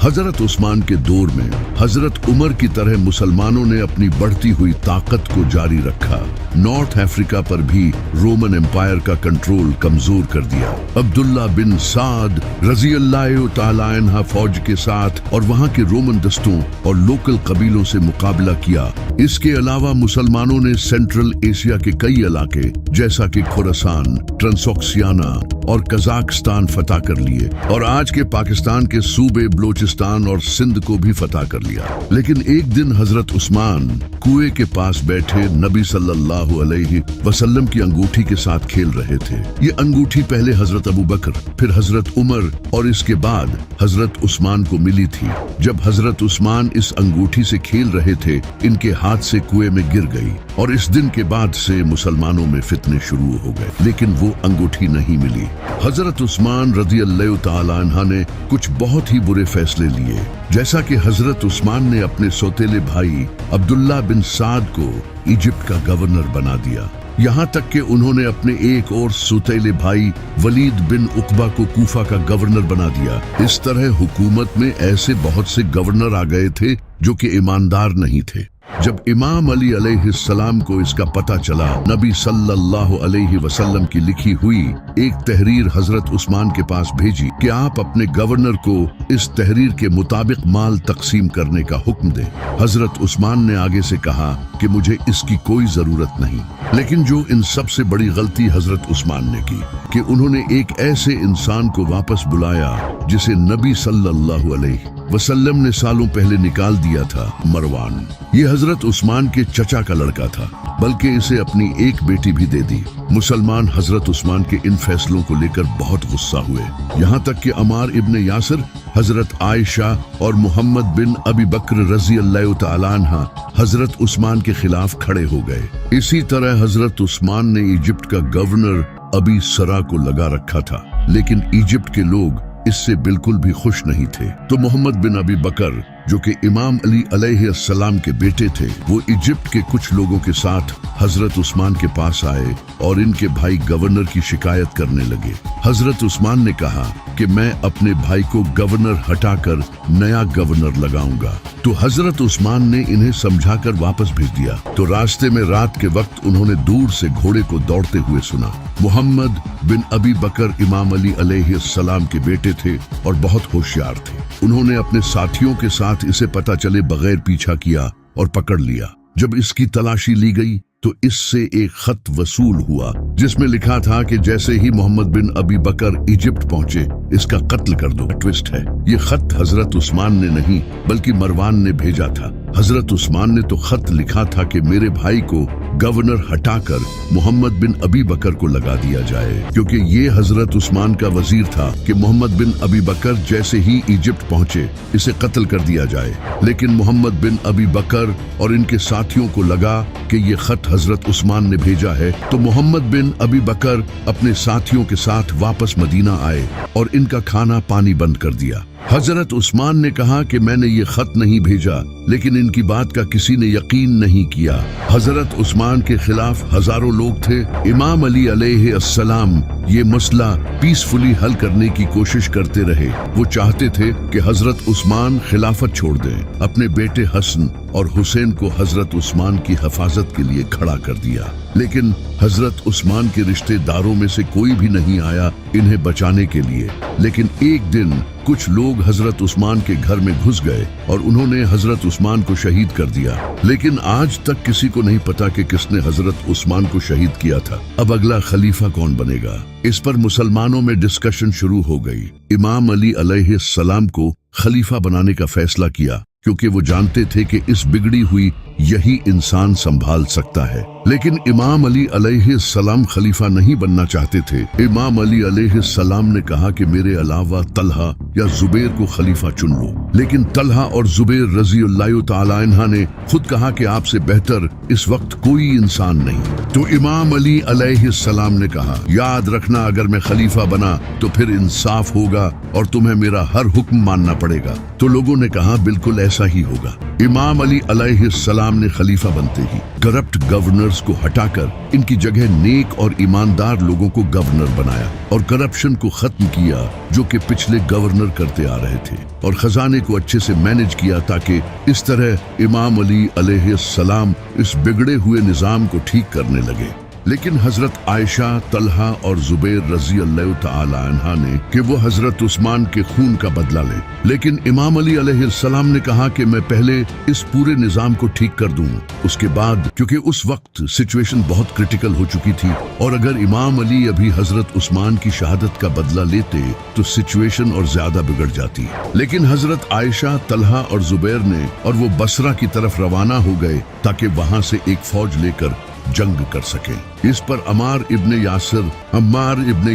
हजरत उस्मान के दौर में हजरत उमर की तरह मुसलमानों ने अपनी बढ़ती हुई ताकत को जारी रखा। नॉर्थ अफ्रीका पर भी रोमन एम्पायर का कंट्रोल कमजोर कर दिया। अब्दुल्ला बिन साद रजी अल्लाह तआला अन्हा फौज के साथ और वहां के रोमन दस्तों और लोकल कबीलों से मुकाबला किया। इसके अलावा मुसलमानों ने सेंट्रल एशिया के कई इलाके जैसा कि खुरासान, ट्रांसोक्सियाना और कजाकिस्तान फतह कर लिए और आज के पाकिस्तान के सूबे बलोचिस्तान और सिंध को भी फतह कर लिया। लेकिन एक दिन हजरत उस्मान कुएं के पास बैठे नबी सल्लल्लाहु अलैहि वसल्लम की अंगूठी के साथ खेल रहे थे। ये अंगूठी पहले हजरत अबू बकर, फिर हजरत उमर और इसके बाद हजरत उस्मान को मिली थी। जब हजरत उस्मान इस अंगूठी से खेल रहे थे, इनके हाथ से कुएं में गिर गई और इस दिन के बाद से मुसलमानों में फितने शुरू हो गए, लेकिन वो अंगूठी नहीं मिली। हजरत उस्मान रज़ी अल्लाह तआला अन्हा ने कुछ बहुत ही बुरे फैसले लिए, जैसा कि हजरत उस्मान ने अपने सौतेले भाई अब्दुल्ला बिन साद को इजिप्ट का गवर्नर बना दिया। यहाँ तक कि उन्होंने अपने एक और सौतेले भाई वलीद बिन उकबा को कूफा का गवर्नर बना दिया। इस तरह हुकूमत में ऐसे बहुत से गवर्नर आ गए थे जो कि ईमानदार नहीं थे। जब इमाम अली अलैहिस्सलाम को इसका पता चला, नबी सल्लल्लाहु अलैहि वसल्लम की लिखी हुई एक तहरीर हजरत उस्मान के पास भेजी कि आप अपने गवर्नर को इस तहरीर के मुताबिक माल तकसीम करने का हुक्म दें। हजरत उस्मान ने आगे से कहा कि मुझे इसकी कोई जरूरत नहीं। लेकिन जो इन सबसे बड़ी गलती हजरत उस्मान ने की कि उन्होंने एक ऐसे इंसान को वापस बुलाया जिसे नबी सल्लल्लाहु अलैहि वसल्लम ने सालों पहले निकाल दिया था, मरवान। ये हजरत उस्मान के चचा का लड़का था, बल्कि इसे अपनी एक बेटी भी दे दी। मुसलमान हजरत उस्मान के इन फैसलों को लेकर बहुत गुस्सा हुए, यहाँ तक कि अमार इब्न यासिर, हजरत आयशा और मोहम्मद बिन अबी बकर रजी अल्लाह तआला अन्हा हजरत उस्मान के खिलाफ खड़े हो गए। इसी तरह हजरत उस्मान ने इजिप्ट का गवर्नर अबी सरा को लगा रखा था, लेकिन इजिप्ट के लोग इससे बिल्कुल भी खुश नहीं थे। तो मोहम्मद बिन अबी बकर, जो कि इमाम अली अलैहिस्सलाम के बेटे थे, वो इजिप्ट के कुछ लोगों के साथ हजरत उस्मान के पास आए और इनके भाई गवर्नर की शिकायत करने लगे। हजरत उस्मान ने कहा कि मैं अपने भाई को गवर्नर हटाकर नया गवर्नर लगाऊंगा। तो हजरत उस्मान ने इन्हें समझाकर वापस भेज दिया। तो रास्ते में रात के वक्त उन्होंने दूर से घोड़े को दौड़ते हुए सुना। मोहम्मद बिन अबी बकर इमाम अली अलैहिस्सलाम के बेटे थे और बहुत होशियार थे। उन्होंने अपने साथियों के साथ इसे पता चले बगैर पीछा किया और पकड़ लिया। जब इसकी तलाशी ली गई तो इससे एक खत वसूल हुआ जिसमें लिखा था कि जैसे ही मोहम्मद बिन अबी बकर इजिप्ट पहुंचे, इसका कत्ल कर दो। ट्विस्ट है, ये खत हजरत उस्मान ने नहीं बल्कि मरवान ने भेजा था। हजरत उस्मान ने तो खत लिखा था कि मेरे भाई को गवर्नर हटाकर मोहम्मद बिन अबी बकर को लगा दिया जाए, क्योंकि ये हजरत उस्मान का वजीर था कि मोहम्मद बिन अबी बकर जैसे ही इजिप्ट पहुंचे इसे कत्ल कर दिया जाए। लेकिन मोहम्मद बिन अबी बकर और इनके साथियों को लगा कि ये खत हजरत उस्मान ने भेजा है, तो मोहम्मद बिन अबी बकर अपने साथियों के साथ वापस मदीना आए और इनका खाना पानी बंद कर दिया। हजरत उस्मान ने कहा कि मैंने ये खत नहीं भेजा, लेकिन इनकी बात का किसी ने यकीन नहीं किया। हजरत उस्मान के खिलाफ हजारों लोग थे। इमाम अली अलैहिस्सलाम ये मसला पीसफुली हल करने की कोशिश करते रहे। वो चाहते थे कि हजरत उस्मान खिलाफत छोड़ दें। अपने बेटे हसन और हुसैन को हजरत उस्मान की हिफाजत के लिए खड़ा कर दिया, लेकिन हजरत उस्मान के रिश्तेदारों में से कोई भी नहीं आया इन्हें बचाने के लिए। लेकिन एक दिन कुछ लोग हजरत उस्मान के घर में घुस गए और उन्होंने हजरत उस्मान को शहीद कर दिया। लेकिन आज तक किसी को नहीं पता कि किसने हजरत उस्मान को शहीद किया था। अब अगला खलीफा कौन बनेगा, इस पर मुसलमानों में डिस्कशन शुरू हो गई। इमाम अली अलैहिस्सलाम को खलीफा बनाने का फैसला किया, क्योंकि वो जानते थे कि इस बिगड़ी हुई यही इंसान संभाल सकता है। लेकिन इमाम अली अलैहिस्सलाम खलीफा नहीं बनना चाहते थे। इमाम अली अलैहिस्सलाम ने कहा कि मेरे अलावा तलहा या जुबैर को खलीफा चुन लो, लेकिन तलहा और जुबैर रज़ी अल्लाह तआला अन्हा ने खुद कहा कि आपसे बेहतर इस वक्त कोई इंसान नहीं। तो इमाम अली अलैहिस्सलाम ने कहा, याद रखना अगर मैं खलीफा बना तो फिर इंसाफ होगा और तुम्हें मेरा हर हुक्म मानना पड़ेगा। तो लोगों ने कहा बिल्कुल ऐसा ही होगा। इमाम अली अलैहिस्सलाम अलैहिस्सलाम ने खलीफा बनते ही करप्ट गवर्नर्स को हटाकर इनकी जगह नेक और ईमानदार लोगों को गवर्नर बनाया और करप्शन को खत्म किया जो कि पिछले गवर्नर करते आ रहे थे, और खजाने को अच्छे से मैनेज किया ताकि इस तरह इमाम अली अलैहिस्सलाम इस बिगड़े हुए निजाम को ठीक करने लगे। लेकिन हजरत आयशा, तलहा और जुबैर रजी अल्लाह तआला अन्हा ने कि वो हजरत उस्मान के खून का बदला ले, लेकिन इमाम अली अलैहिस्सलाम ने कहा कि मैं पहले इस पूरे निजाम को ठीक कर दूं, उसके बाद, क्योंकि उस वक्त सिचुएशन बहुत क्रिटिकल हो चुकी थी और अगर इमाम अली अभी हजरत उस्मान की शहादत का बदला लेते तो सिचुएशन और ज्यादा बिगड़ जाती। लेकिन हजरत आयशा, तलहा और जुबैर ने और वो बसरा की तरफ रवाना हो गए ताकि वहां से एक फौज लेकर जंग कर सके। इस पर अम्मार इब्ने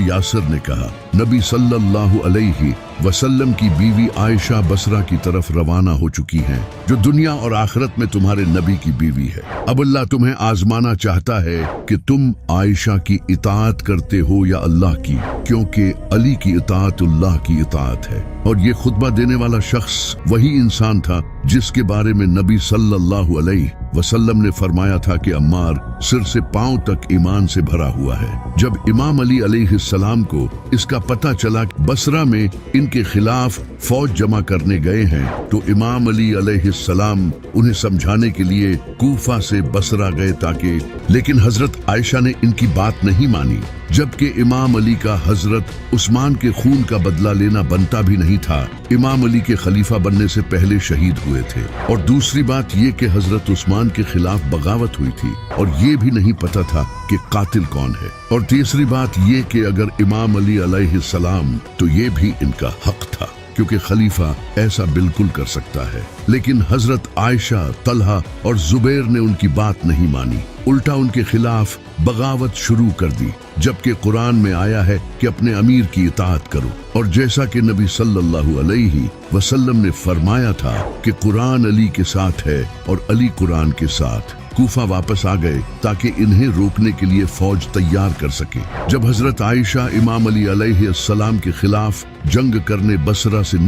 यासिर ने कहा, नबी सल्लल्लाहु अलैहि वसल्लम की बीवी आयशा बसरा की तरफ रवाना हो चुकी हैं, जो दुनिया और आखिरत में तुम्हारे नबी की बीवी है। अब अल्लाह तुम्हें आजमाना चाहता है कि तुम आयशा की इताअत करते हो या अल्लाह की, क्योंकि अली की इताअत अल्लाह की इताअत है। और ये खुतबा देने वाला शख्स वही इंसान था जिसके बारे में नबी सल्लल्लाहु अलैहि वसल्लम ने फरमाया था कि अम्मार सिर से पांव तक ईमान से भरा हुआ है। जब इमाम अली अलैहिस्सलाम को इसका पता चला कि बसरा में इनके खिलाफ फौज जमा करने गए हैं, तो इमाम अली अलैहिस्सलाम उन्हें समझाने के लिए कूफा से बसरा गए लेकिन हजरत आयशा ने इनकी बात नहीं मानी, जबकि इमाम अली का हजरत उस्मान के खून का बदला लेना बनता भी नहीं था। इमाम अली के खलीफा बनने से पहले शहीद हुए थे, और दूसरी बात ये कि हजरत उस्मान के खिलाफ बगावत हुई थी और ये भी नहीं पता था कि कातिल कौन है, और तीसरी बात ये कि अगर इमाम अली अलैहिस्सलाम तो ये भी इनका हक था क्योंकि खलीफा ऐसा बिल्कुल कर सकता है। लेकिन हजरत आयशा, तलहा और जुबैर ने उनकी बात नहीं मानी, उल्टा उनके खिलाफ बगावत शुरू कर दी, जबकि कुरान में आया है कि अपने अमीर की इताअत करो। और जैसा कि नबी सल्लल्लाहु अलैहि वसल्लम ने फरमाया था कि कुरान अली के साथ है और अली कुरान के साथ, कूफा वापस आ गए ताकि इन्हें रोकने के लिए फौज तैयार कर सके। जब हजरत आयशा इमाम अली अलैहिस्सलाम के खिलाफ जंग करने बसरा से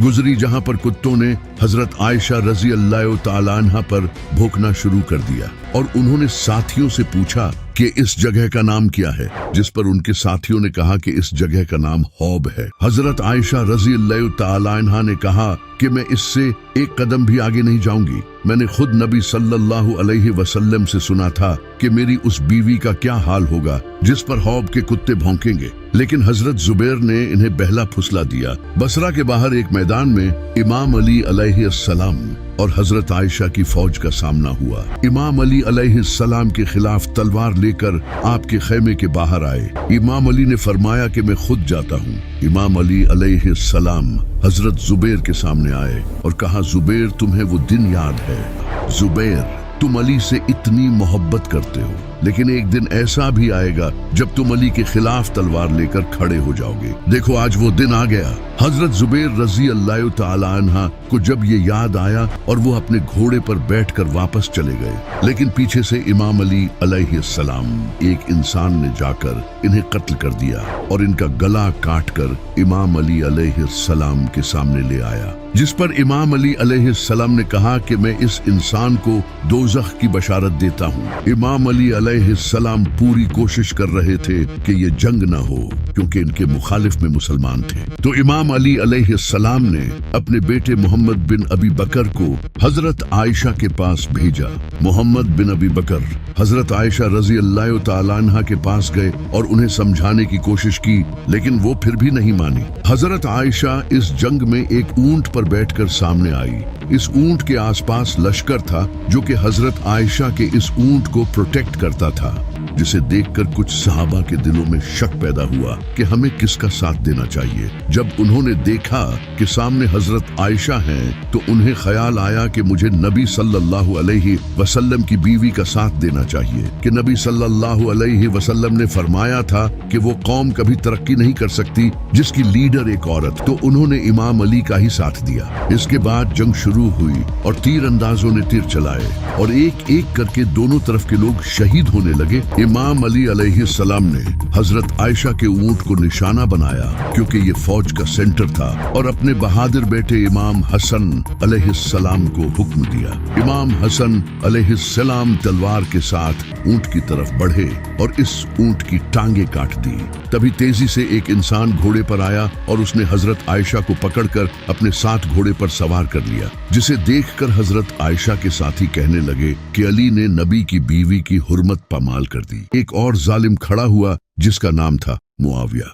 गुजरी जहां पर कुत्तों ने हजरत आयशा रजी अल्लाह तआला अन्हा पर भौंकना शुरू कर दिया, और उन्होंने साथियों से पूछा कि इस जगह का नाम क्या है, जिस पर उनके साथियों ने कहा कि इस जगह का नाम हौब है। हजरत आयशा रजी अल्लाह तआला अन्हा ने कहा कि मैं इससे एक कदम भी आगे नहीं जाऊंगी। मैंने खुद नबी सल्लल्लाहु अलैहि वसल्लम से सुना था कि मेरी उस बीवी का क्या हाल होगा जिस पर हौब के कुत्ते भौंकेंगे। लेकिन हजरत जुबैर ने इन्हें बहला फुसला दिया। बसरा के बाहर एक मैदान में इमाम अली अलैहिस्सलाम और हजरत आयशा की फौज का सामना हुआ। इमाम अली अलैहिस्सलाम के खिलाफ तलवार लेकर आपके खेमे के बाहर आए। इमाम अली ने फरमाया कि मैं खुद जाता हूँ। इमाम अली अलैहिस्सलाम हजरत जुबैर के सामने आए और कहा, जुबैर तुम्हें वो दिन याद है? जुबैर, तुम अली से इतनी मोहब्बत करते हो, लेकिन एक दिन ऐसा भी आएगा जब तुम अली के खिलाफ तलवार लेकर खड़े हो जाओगे। देखो आज वो दिन आ गया। हजरत जुबैर रजी अल्लाह तआला अन्हा को जब ये याद आया और वो अपने घोड़े पर बैठकर वापस चले गए, लेकिन पीछे से इमाम अली अलैहिस्सलाम एक इंसान ने जाकर इन्हें कत्ल कर दिया और इनका गला काटकर इमाम अली अलैहिस्सलाम के सामने ले आया, जिस पर इमाम अली अलैहिस्सलाम ने कहा कि मैं इस इंसान को दोज़ख की बशारत देता हूँ। इमाम अली अलैहिस्सलाम पूरी कोशिश कर रहे थे कि ये जंग न हो, क्योंकि इनके मुखालिफ में मुसलमान थे। तो इमाम अली अलैहिस्सलाम ने अपने बेटे मोहम्मद बिन अबी बकर को हजरत आयशा के पास भेजा। मोहम्मद बिन अबी बकर हजरत आयशा रजी अल्लाह तआला अन्हा के पास गए और उन्हें समझाने की कोशिश की, लेकिन वो फिर भी नहीं मानी। हजरत आयशा इस जंग में एक ऊंट पर बैठकर सामने आई। इस ऊंट के आसपास लश्कर था जो कि हजरत आयशा के इस ऊंट को प्रोटेक्ट करता था, जिसे देखकर कुछ सहाबा के दिलों में शक पैदा हुआ कि हमें किसका साथ देना चाहिए। जब उन्होंने देखा कि सामने हजरत आयशा हैं, तो उन्हें ख्याल आया कि मुझे नबी सल्लल्लाहु अलैहि वसल्लम की बीवी का साथ देना चाहिए, कि नबी सल्लल्लाहु अलैहि वसल्लम ने फरमाया था कि वो कौम कभी तरक्की नहीं कर सकती जिसकी लीडर एक औरत। तो उन्होंने इमाम अली का ही साथ दिया। इसके बाद जंग शुरू हुई और तीर अंदाजों ने तीर चलाए और एक एक करके दोनों तरफ के लोग शहीद होने लगे। इमाम अली अलैहिस्सलाम ने हजरत आयशा के ऊंट को निशाना बनाया क्योंकि ये फौज का सेंटर था और अपने बहादुर बेटे इमाम हसन अलैहिस्सलाम को हुक्म दिया। इमाम हसन अलैहिस्सलाम तलवार के साथ ऊंट की तरफ बढ़े और इस ऊंट की टांगे काट दी। तभी तेजी से एक इंसान घोड़े पर आया और उसने हजरत आयशा को पकड़कर अपने साथ घोड़े पर सवार कर लिया, जिसे देखकर हजरत आयशा के साथी कहने लगे कि अली ने नबी की बीवी की हुर्मत पामाल कर दी। एक और जालिम खड़ा हुआ जिसका नाम था मुआविया।